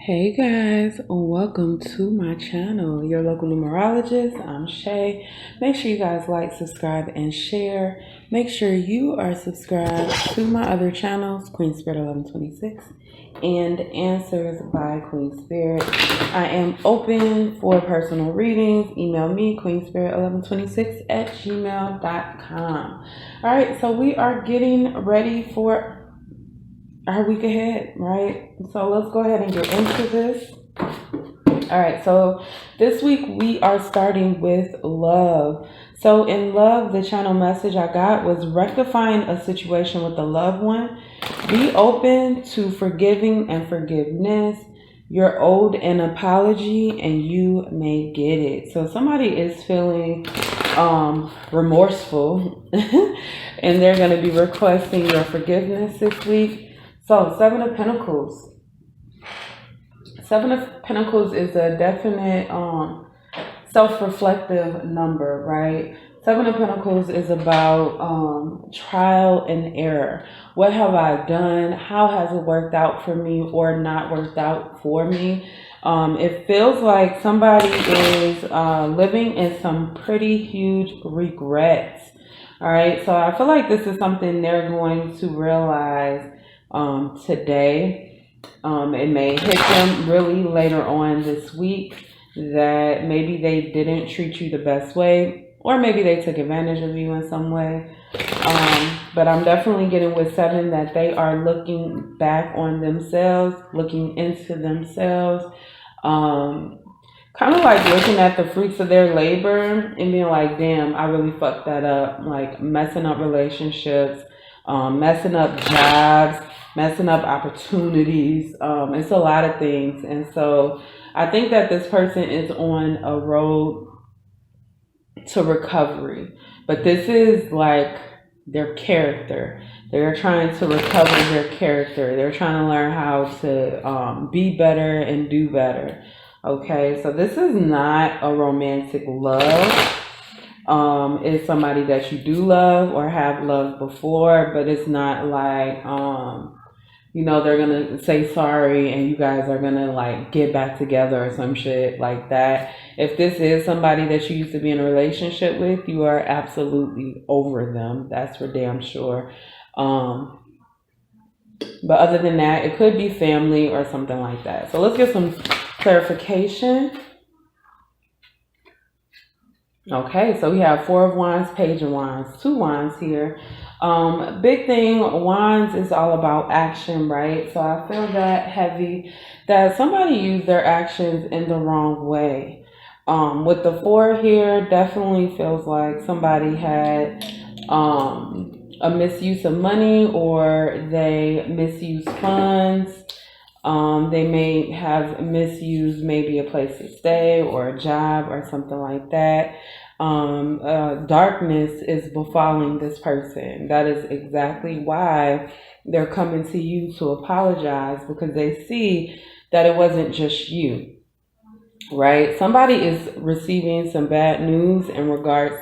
Hey guys, welcome to my channel, your local numerologist. I'm Shay. Make sure you guys like, subscribe, and share. Make sure you are subscribed to my other channels, Queen Spirit 1126 and Answers by Queen Spirit. I am open for personal readings. Email me, queenspirit1126@gmail.com. All right, so we are getting ready for our week ahead, right? So let's go ahead and get into this. All right, so this week we are starting with love. So in love, the channel message I got was rectifying a situation with a loved one. Be open to forgiving and forgiveness. You're owed an apology and you may get it. So somebody is feeling remorseful and they're going to be requesting your forgiveness this week. So, Seven of Pentacles. Seven of Pentacles is a definite self-reflective number, right? Seven of Pentacles is about trial and error. What have I done? How has it worked out for me or not worked out for me? It feels like somebody is living in some pretty huge regrets. All right, so I feel like this is something they're going to realize today. It may hit them really later on this week that maybe they didn't treat you the best way, or maybe they took advantage of you in some way. But I'm definitely getting with seven that they are looking back on themselves, looking into themselves, kind of like looking at the fruits of their labor and being like, damn, I really fucked that up. Like messing up relationships, messing up jobs, messing up opportunities. It's a lot of things. And so I think that this person is on a road to recovery. But this is like their character. They're trying to recover their character. They're trying to learn how to be better and do better. Okay, so this is not a romantic love. It's somebody that you do love or have loved before, but it's not like, they're going to say sorry and you guys are going to like get back together or some shit like that. If this is somebody that you used to be in a relationship with, you are absolutely over them. That's for damn sure. But other than that, it could be family or something like that. So let's get some clarification. Okay, so we have Four of Wands, Page of Wands, two wands here. Big thing, wands is all about action, right? So I feel that heavy that somebody used their actions in the wrong way. With the four here, definitely feels like somebody had a misuse of money or they misused funds. They may have misused maybe a place to stay or a job or something like that. Darkness is befalling this person. That is exactly why they're coming to you to apologize, because they see that it wasn't just you, right? Somebody is receiving some bad news in regards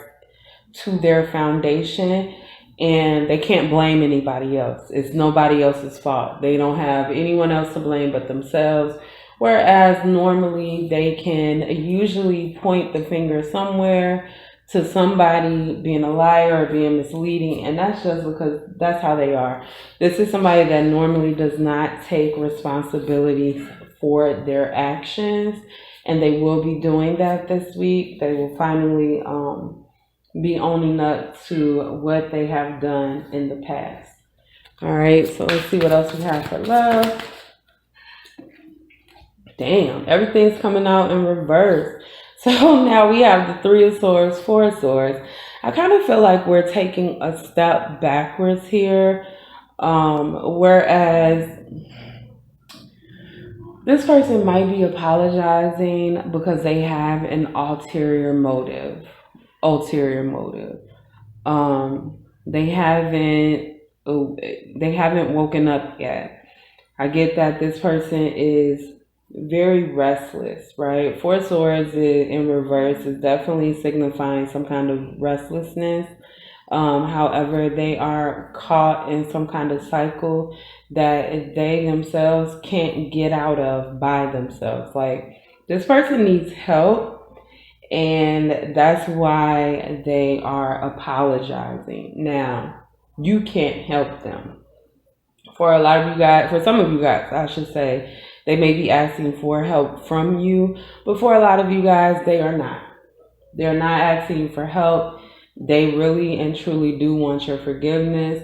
to their foundation, and they can't blame anybody else. It's nobody else's fault. They don't have anyone else to blame but themselves. Whereas normally they can usually point the finger somewhere to somebody being a liar or being misleading. And that's just because that's how they are. This is somebody that normally does not take responsibility for their actions. And they will be doing that this week. They will finally be owning up to what they have done in the past. All right, so let's see what else we have for love. Damn, everything's coming out in reverse. So now we have the Three of Swords, Four of Swords. I kind of feel like we're taking a step backwards here. Whereas this person might be apologizing because they have an ulterior motive. They haven't woken up yet. I get that this person is very restless, right? Four Swords in reverse is definitely signifying some kind of restlessness. However, they are caught in some kind of cycle that they themselves can't get out of by themselves. Like, this person needs help, and that's why they are apologizing. Now, you can't help them. For a lot of you guys, for some of you guys, I should say, they may be asking for help from you, but for a lot of you guys, they are not. They're not asking for help. They really and truly do want your forgiveness.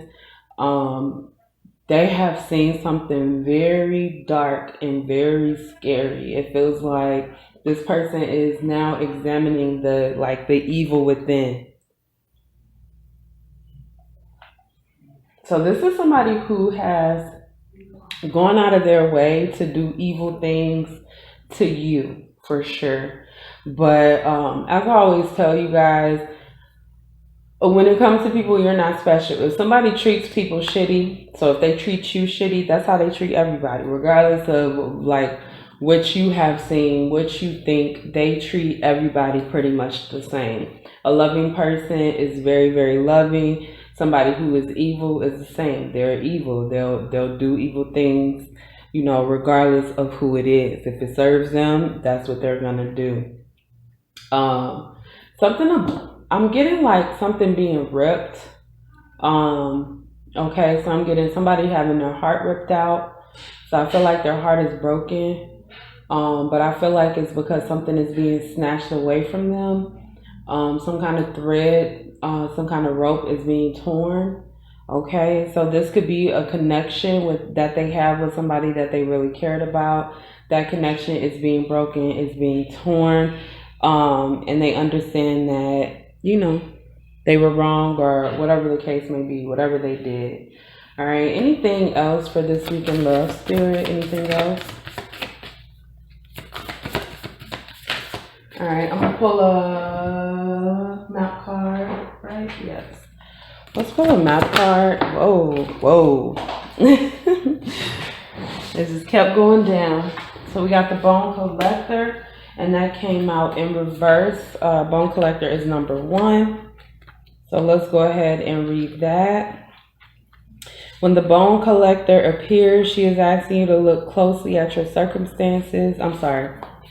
They have seen something very dark and very scary. It feels like this person is now examining the evil within. So this is somebody who has gone out of their way to do evil things to you, for sure. But as I always tell you guys, when it comes to people, you're not special. If somebody treats people shitty, so if they treat you shitty, that's how they treat everybody, regardless of like what you have seen, what you think. They treat everybody pretty much the same. A loving person is very, very loving. Somebody who is evil is the same. They're evil. They'll do evil things, regardless of who it is. If it serves them, that's what they're gonna do. I'm getting like something being ripped. Okay, so I'm getting somebody having their heart ripped out. So I feel like their heart is broken. But I feel like it's because something is being snatched away from them. Some kind of thread, some kind of rope is being torn. Okay, so this could be a connection that they have with somebody that they really cared about. That connection is being broken, is being torn. And they understand that, they were wrong, or whatever the case may be, whatever they did. All right, anything else for this week in love, Spirit? Anything else? All right, I'm going to pull a map card, right? Yes. Let's pull a map card. Whoa. It just kept going down. So we got the Bone Collector, and that came out in reverse. Bone Collector is number 1. So let's go ahead and read that. When the Bone Collector appears, she is asking you to look closely at your circumstances.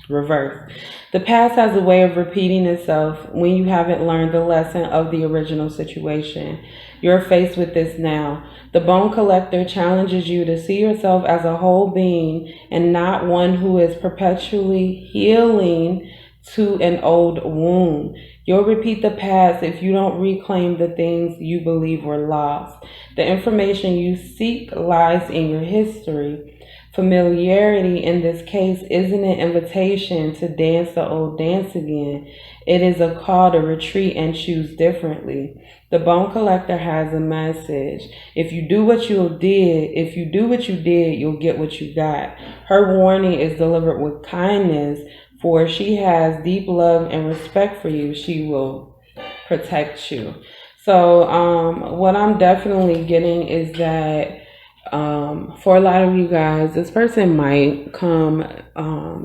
Reverse. The past has a way of repeating itself when you haven't learned the lesson of the original situation. You're faced with this now. The Bone Collector challenges you to see yourself as a whole being and not one who is perpetually healing to an old wound. You'll repeat the past if you don't reclaim the things you believe were lost. The information you seek lies in your history. Familiarity in this case isn't an invitation to dance the old dance again. It is a call to retreat and choose differently. The Bone Collector has a message. If you do what you did, you'll get what you got. Her warning is delivered with kindness, for she has deep love and respect for you. She will protect you. So what I'm definitely getting is that for a lot of you guys, this person might come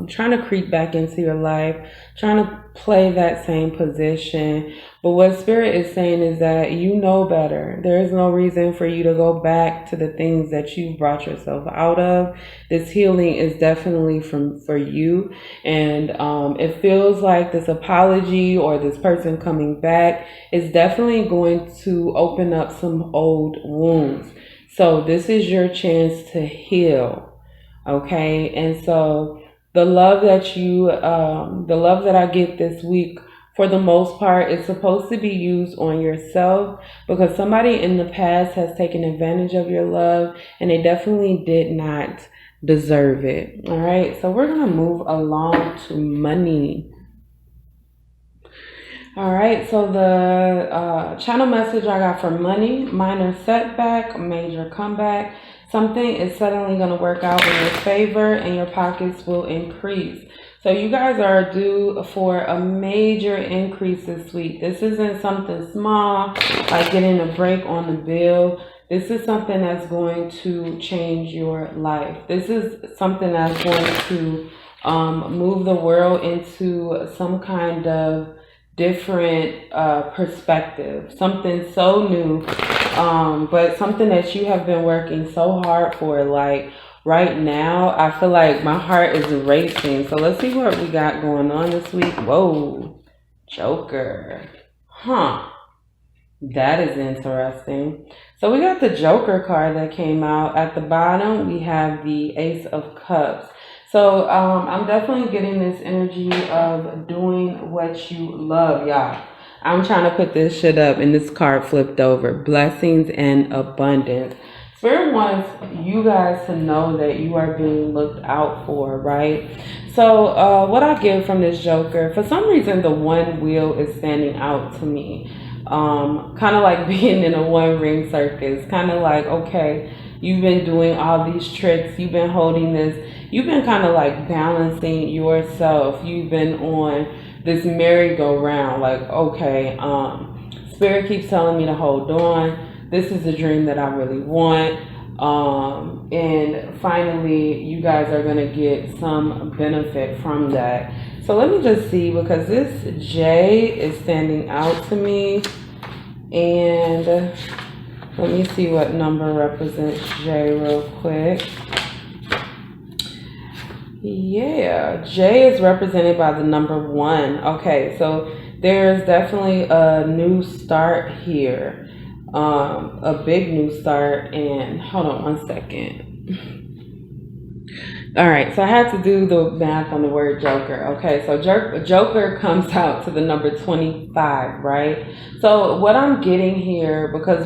trying to creep back into your life, trying to play that same position. But what Spirit is saying is that you know better. There is no reason for you to go back to the things that you brought yourself out of. This healing is definitely for you. And it feels like this apology or this person coming back is definitely going to open up some old wounds. So this is your chance to heal, okay? And so the love that I get this week, for the most part, is supposed to be used on yourself, because somebody in the past has taken advantage of your love and they definitely did not deserve it, all right? So we're going to move along to money. All right, so the channel message I got for money: minor setback, major comeback. Something is suddenly going to work out in your favor and your pockets will increase. So you guys are due for a major increase this week. This isn't something small like getting a break on the bill. This is something that's going to change your life. This is something that's going to move the world into some kind of different perspective, something so new, but something that you have been working so hard for. Like right now, I feel like my heart is racing. So let's see what we got going on this week. Whoa, Joker. Huh. That is interesting. So we got the Joker card that came out. At the bottom, we have the Ace of Cups. So I'm definitely getting this energy of doing what you love, y'all. I'm trying to put this shit up and this card flipped over. Blessings and abundance. Spirit wants you guys to know that you are being looked out for, right? So what I get from this Joker, for some reason the one wheel is standing out to me. Kind of like being in a one ring circus, kind of like, okay, you've been doing all these tricks, you've been holding this, you've been kind of like balancing yourself, you've been on this merry-go-round, like, okay, spirit keeps telling me to hold on, this is the dream that I really want, and finally you guys are going to get some benefit from that. So let me just see, because this J is standing out to me. And let me see what number represents J real quick. Yeah, J is represented by the number 1. Okay, so there's definitely a new start here. A big new start. And hold on one second. All right, so I had to do the math on the word Joker. Okay, so Joker comes out to the number 25, right? So what I'm getting here, because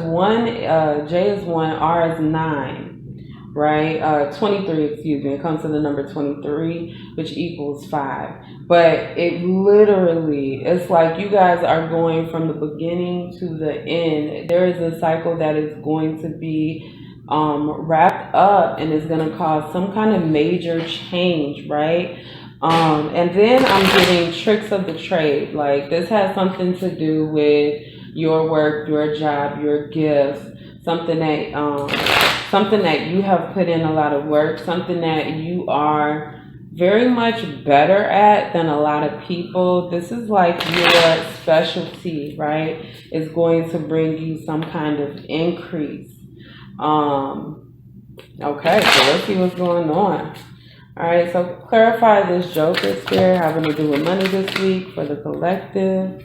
J is 1, R is 9, right? 23, excuse me, it comes to the number 23, which equals 5. But it literally, it's like you guys are going from the beginning to the end. There is a cycle that is going to be wrapped up and is going to cause some kind of major change, right? And then I'm getting tricks of the trade. Like this has something to do with your work, your job, your gifts, something that you have put in a lot of work, something that you are very much better at than a lot of people. This is like your specialty, right? It's going to bring you some kind of increase. Okay, so let's see what's going on. All right, so clarify this Joker spirit having to do with money this week for the collective.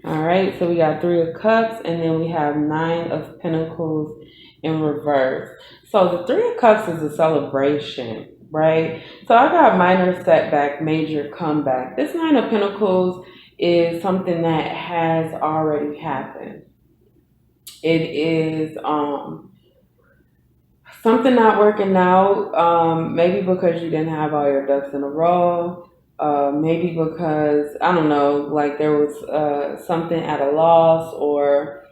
All right, so we got 3 of Cups, and then we have 9 of Pentacles in reverse. So the 3 of Cups is a celebration, right? So I got minor setback, major comeback. This 9 of Pentacles is something that has already happened. It is something not working out, maybe because you didn't have all your ducks in a row, maybe because, I don't know, like there was something at a loss, or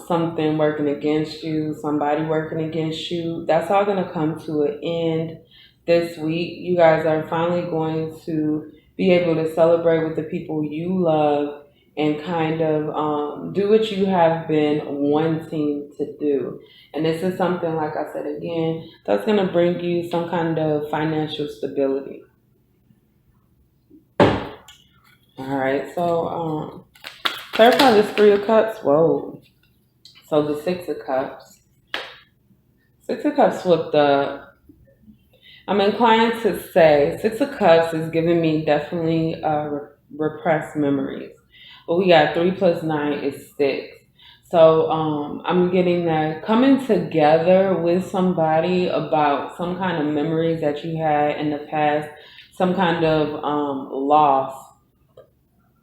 something working against you, somebody working against you. That's all going to come to an end this week. You guys are finally going to be able to celebrate with the people you love and kind of do what you have been wanting to do. And this is something, like I said again, that's going to bring you some kind of financial stability. All right, so clarify this 3 of Cups. Whoa. So the 6 of Cups. 6 of Cups flipped up. I'm inclined to say 6 of Cups is giving me definitely repressed memories. But we got 3 plus 9 is 6. So I'm getting that coming together with somebody about some kind of memories that you had in the past, some kind of loss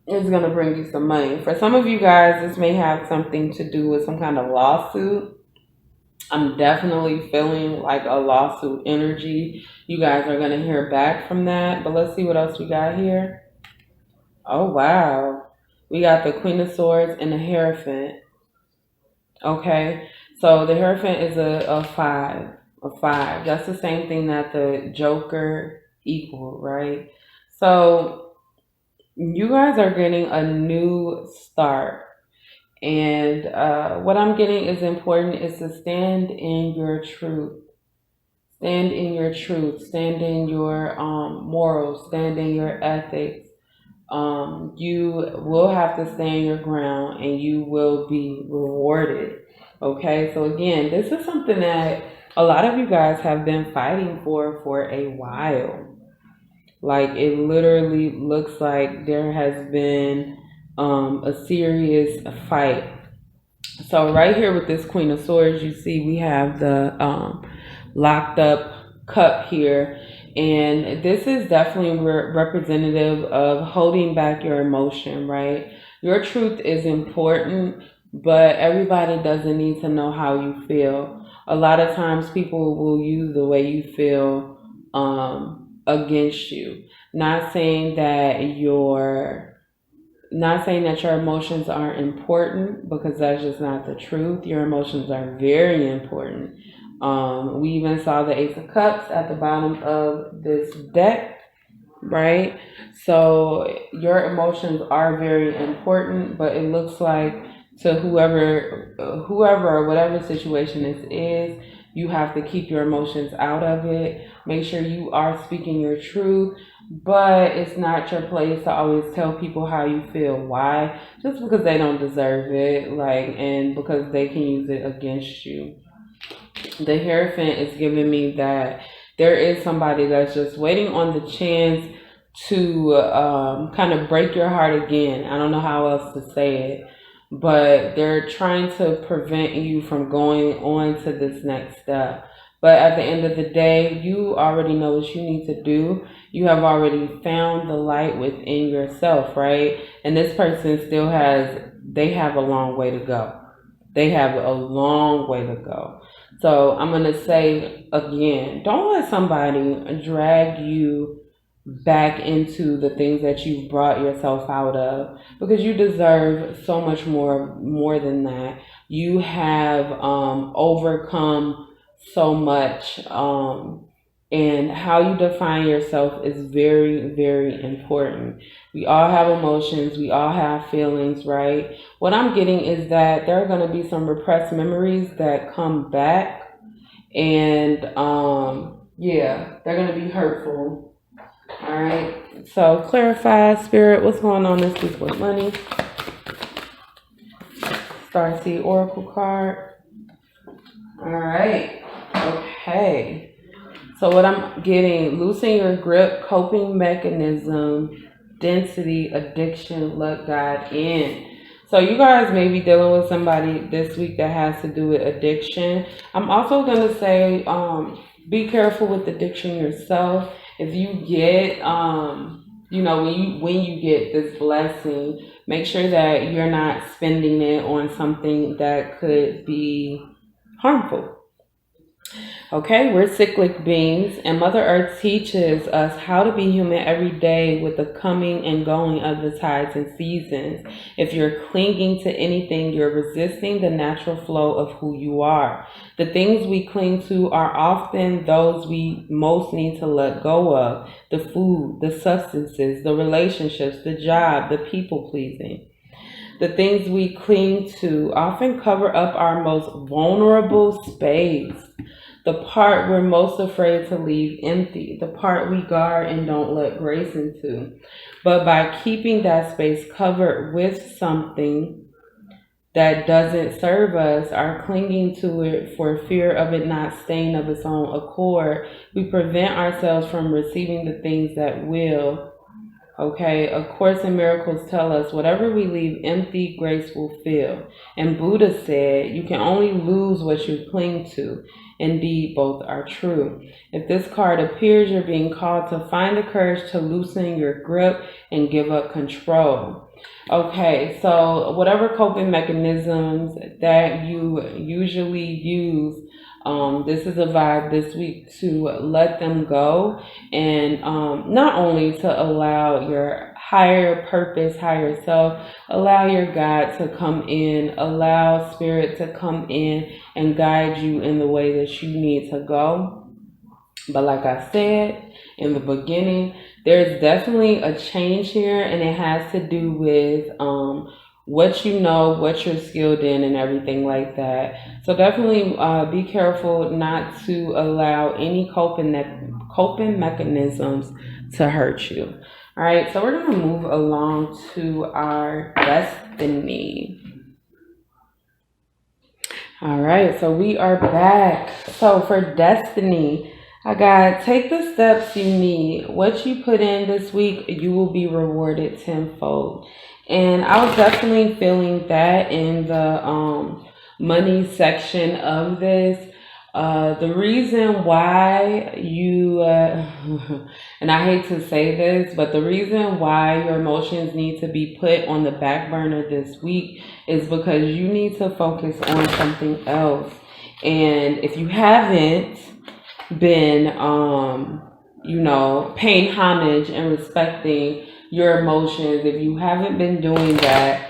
is going to bring you some money. For some of you guys, this may have something to do with some kind of lawsuit. I'm definitely feeling like a lawsuit energy. You guys are going to hear back from that. But let's see what else we got here. Oh, wow. We got the Queen of Swords and the Hierophant. Okay. So the Hierophant is a 5. A 5. That's the same thing that the Joker equaled, right? So you guys are getting a new start. And what I'm getting is important is to stand in your truth. Stand in your truth. Stand in your morals. Stand in your ethics. You will have to stand your ground and you will be rewarded. Okay, so again, this is something that a lot of you guys have been fighting for a while. Like it literally looks like there has been a serious fight. So right here with this Queen of Swords, you see we have the locked up cup here. And this is definitely representative of holding back your emotion, right? Your truth is important, but everybody doesn't need to know how you feel. A lot of times people will use the way you feel against you. Not saying that your emotions aren't important, because that's just not the truth. Your emotions are very important. We even saw the Ace of Cups at the bottom of this deck, right? So your emotions are very important, but it looks like to whoever or whatever situation this is, you have to keep your emotions out of it. Make sure you are speaking your truth, but it's not your place to always tell people how you feel. Why? Just because they don't deserve it, and because they can use it against you. The Hierophant is giving me that there is somebody that's just waiting on the chance to kind of break your heart again. I don't know how else to say it, but they're trying to prevent you from going on to this next step. But at the end of the day, you already know what you need to do. You have already found the light within yourself, right? And this person they have a long way to go. They have a long way to go. So I'm going to say again, don't let somebody drag you back into the things that you've brought yourself out of, because you deserve so much more than that. You have overcome so much, and how you define yourself is very, very important. We all have emotions, we all have feelings, right? What I'm getting is that there are going to be some repressed memories that come back, and yeah, they're going to be hurtful. All right, so clarify, Spirit, what's going on this week with money? Starseed Oracle card. All right, okay. So what I'm getting, loosen your grip, coping mechanism, density, addiction, let God in. So you guys may be dealing with somebody this week that has to do with addiction. I'm also going to say, be careful with addiction yourself. If you get, when you get this blessing, make sure that you're not spending it on something that could be harmful. Okay, we're cyclic beings, and Mother Earth teaches us how to be human every day with the coming and going of the tides and seasons. If you're clinging to anything, you're resisting the natural flow of who you are. The things we cling to are often those we most need to let go of: the food, the substances, the relationships, the job, the people pleasing. The things we cling to often cover up our most vulnerable space. The part we're most afraid to leave empty, the part we guard and don't let grace into. But by keeping that space covered with something that doesn't serve us, or clinging to it for fear of it not staying of its own accord, we prevent ourselves from receiving the things that will. Okay, A Course in Miracles tell us whatever we leave empty, grace will fill. And Buddha said, you can only lose what you cling to. Indeed, both are true. If this card appears, you're being called to find the courage to loosen your grip and give up control. Okay, so whatever coping mechanisms that you usually use, this is a vibe this week to let them go, and not only to allow your higher purpose, higher self, allow your God to come in, allow Spirit to come in and guide you in the way that you need to go. But like I said in the beginning, there's definitely a change here, and it has to do with what you know, what you're skilled in, and everything like that. So definitely be careful not to allow any coping mechanisms to hurt you. All right, so we're going to move along to our destiny. All right, so we are back. So for destiny, I got take the steps you need. What you put in this week, you will be rewarded tenfold. And I was definitely feeling that in the money section of this. The reason why you, and I hate to say this, but the reason why your emotions need to be put on the back burner this week is because you need to focus on something else. And if you haven't been, paying homage and respecting your emotions, if you haven't been doing that,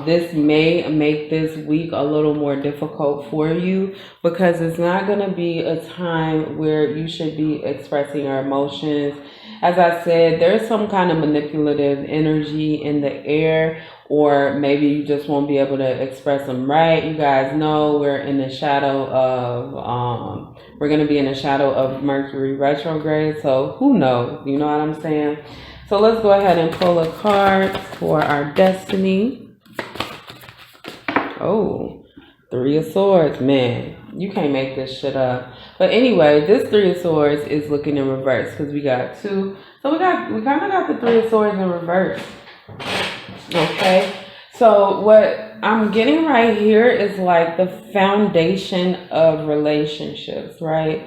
this may make this week a little more difficult for you because it's not going to be a time where you should be expressing your emotions. As I said, there's some kind of manipulative energy in the air, or maybe you just won't be able to express them right. You guys know we're in the shadow of, we're going to be in the shadow of Mercury retrograde. So who knows? You know what I'm saying? So let's go ahead and pull a card for our destiny. Oh, Three of Swords, man, you can't make this shit up. But anyway, this Three of Swords is looking in reverse because we got two. So we kind of got the Three of Swords in reverse. Okay, so what I'm getting right here is like the foundation of relationships, right?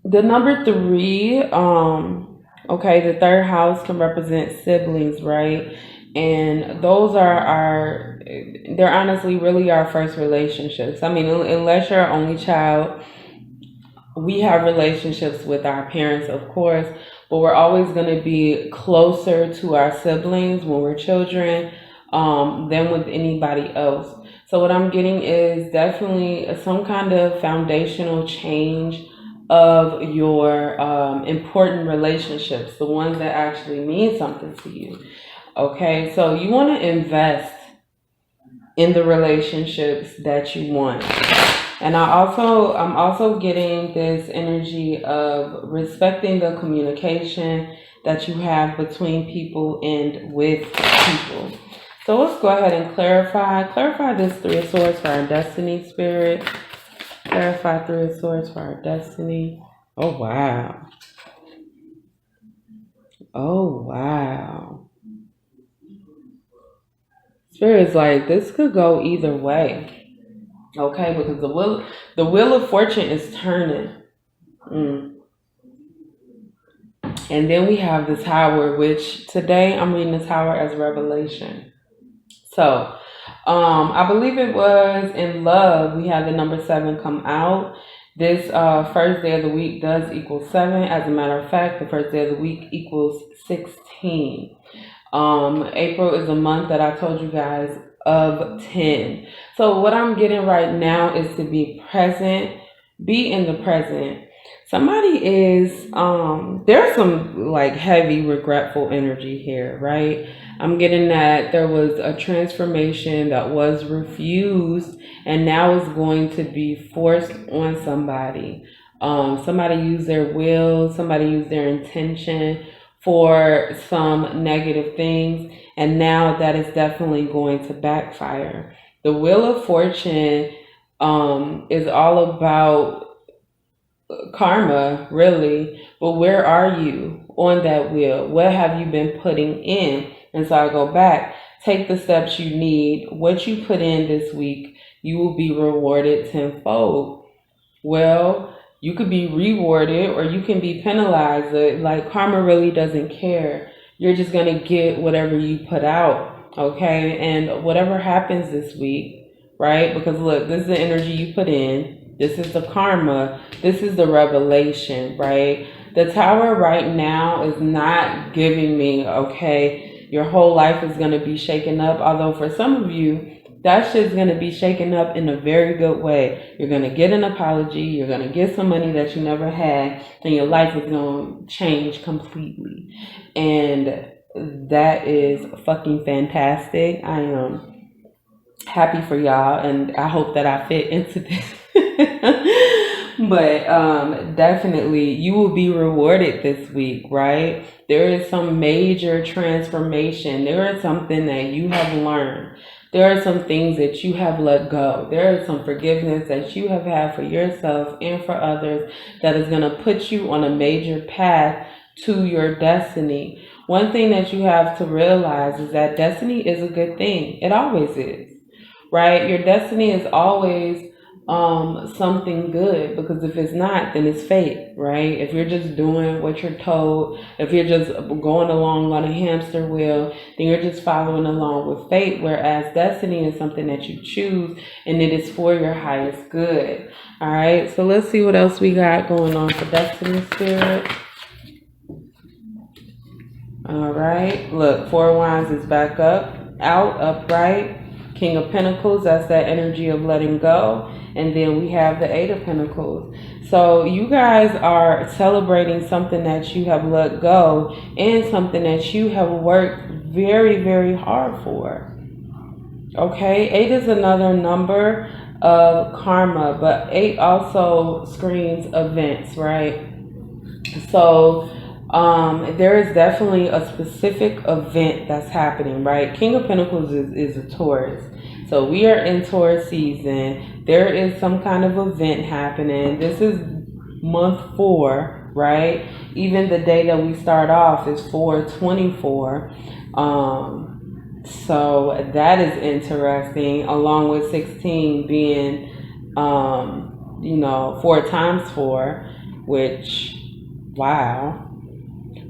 The number three, okay, the third house can represent siblings, right? And those are they're honestly really our first relationships. I mean, unless you're an only child, we have relationships with our parents, of course, but we're always going to be closer to our siblings when we're children than with anybody else. So what I'm getting is definitely some kind of foundational change of your important relationships, the ones that actually mean something to you. Okay, so you want to invest in the relationships that you want. And I'm also getting this energy of respecting the communication that you have between people and with people. So let's go ahead and clarify this Three of Swords for our destiny, Spirit. Clarify Three of Swords for our destiny. Oh, wow. Oh, wow. Spirit's like, this could go either way. Okay, because the wheel of fortune is turning. And then we have the Tower, which today I'm reading the Tower as revelation. So, I believe it was in love, we had the number 7 come out. This first day of the week does equal 7. As a matter of fact, the first day of the week equals 16. April is a month that I told you guys of 10. So what I'm getting right now is to be present, be in the present. Somebody is, there's some like heavy regretful energy here, right? I'm getting that there was a transformation that was refused and now is going to be forced on somebody. Somebody used their will, somebody used their intention for some negative things, and now that is definitely going to backfire. The Wheel of Fortune is all about karma, really, but where are you on that wheel? What have you been putting in? And so I go back, take the steps you need. What you put in this week, you will be rewarded tenfold. Well, you could be rewarded or you can be penalized. Like karma really doesn't care. You're just going to get whatever you put out, okay? And whatever happens this week, right? Because look, this is the energy you put in. This is the karma. This is the revelation, right? The Tower right now is not giving me, okay, your whole life is going to be shaken up. Although for some of you, that shit's going to be shaken up in a very good way. You're going to get an apology. You're going to get some money that you never had. And your life is going to change completely. And that is fucking fantastic. I am happy for y'all. And I hope that I fit into this. But definitely you will be rewarded this week, right? There is some major transformation. There is something that you have learned. There are some things that you have let go. There is some forgiveness that you have had for yourself and for others that is going to put you on a major path to your destiny. One thing that you have to realize is that destiny is a good thing. It always is, right? Your destiny is always something good, because if it's not, then it's fate, right? If you're just doing what you're told, if you're just going along on a hamster wheel, then you're just following along with fate, whereas destiny is something that you choose and it is for your highest good. All right, so let's see what else we got going on for destiny spirit. All right, look, Four of Wands is back up, out, upright. King of Pentacles, that's that energy of letting go. And then we have the Eight of Pentacles. So you guys are celebrating something that you have let go and something that you have worked very, very hard for. Okay, 8 is another number of karma, but 8 also screams events, right? So there is definitely a specific event that's happening, right? King of Pentacles is a Taurus. So we are in Taurus season. There is some kind of event happening. This is month 4, right? Even the day that we start off is 4/24. So that is interesting, along with 16 being, 4 times 4, which, wow.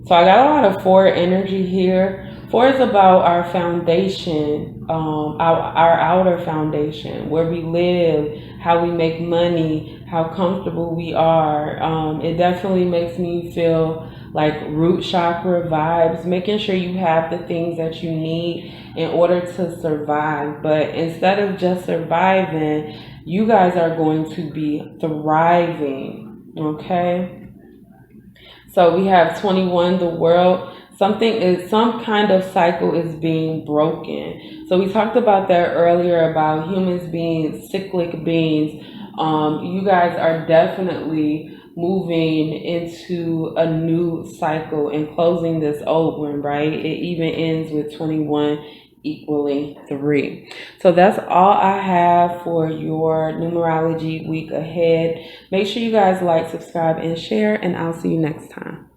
So I got a lot of 4 energy here. 4 is about our foundation, our outer foundation, where we live, how we make money, how comfortable we are. It definitely makes me feel like root chakra vibes, making sure you have the things that you need in order to survive. But instead of just surviving, you guys are going to be thriving, okay? So we have 21, the world. Some kind of cycle is being broken. So we talked about that earlier, about humans being cyclic beings. You guys are definitely moving into a new cycle and closing this old one, right? It even ends with 21 equaling 3. So that's all I have for your numerology week ahead. Make sure you guys like, subscribe, and share, and I'll see you next time.